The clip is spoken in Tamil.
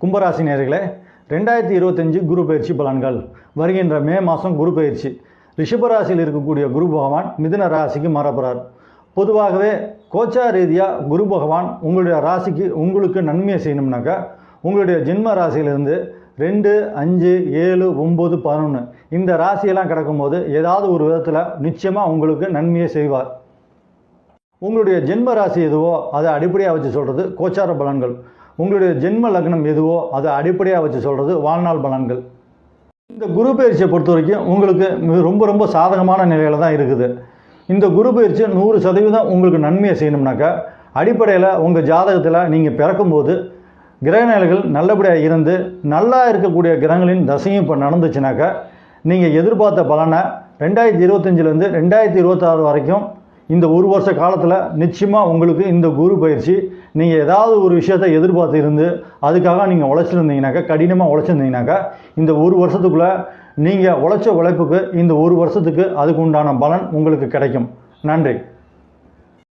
கும்பராசி நேயர்களே, 2025 குரு பயிற்சி பலன்கள். வருகின்ற மே மாதம் குரு பயிற்சி. ரிஷபராசியில் இருக்கக்கூடிய குரு பகவான் மிதுன ராசிக்கு மாறப்போகிறார். பொதுவாகவே கோச்சா ரீதியாக குரு பகவான் உங்களுடைய ராசிக்கு உங்களுக்கு நன்மையை செய்யணும்னாக்கா உங்களுடைய ஜென்ம ராசியிலிருந்து 2, 5, 7, 9, 11 இந்த ராசியெல்லாம் கிடக்கும்போது ஏதாவது ஒரு விதத்தில் நிச்சயமாக உங்களுக்கு நன்மையை செய்வார். உங்களுடைய ஜென்ம ராசி எதுவோ அதை அடிப்படையாக வச்சு சொல்கிறது கோச்சார பலன்கள். உங்களுடைய ஜென்ம லக்னம் எதுவோ அதை அடிப்படையாக வச்சு சொல்கிறது வாழ்நாள் பலன்கள். இந்த குரு பயிற்சியை பொறுத்த வரைக்கும் உங்களுக்கு ரொம்ப சாதகமான நிலையில் தான் இருக்குது. இந்த குரு பயிற்சி 100% உங்களுக்கு நன்மையை செய்யணும்னாக்கா அடிப்படையில் உங்கள் ஜாதகத்தில் நீங்கள் பிறக்கும்போது கிரகநிலைகள் நல்லபடியாக இருந்து நல்லா இருக்கக்கூடிய கிரகங்களின் தசையும் இப்போ நடந்துச்சுனாக்கா நீங்கள் எதிர்பார்த்த பலனை 2025லேருந்து 2026 வரைக்கும் இந்த ஒரு வருஷ காலத்தில் நிச்சயமாக உங்களுக்கு இந்த குரு பயிற்சி நீங்கள் ஏதாவது ஒரு விஷயத்தை எதிர்பார்த்து இருந்து அதுக்காக நீங்கள் உழைச்சிருந்தீங்கனாக்கா கடினமாக உழைச்சிருந்தீங்கனாக்கா இந்த ஒரு வருஷத்துக்குள்ளே நீங்கள் உழைச்ச உழைப்புக்கு இந்த ஒரு வருஷத்துக்கு அதுக்கு உண்டான பலன் உங்களுக்கு கிடைக்கும். நன்றி.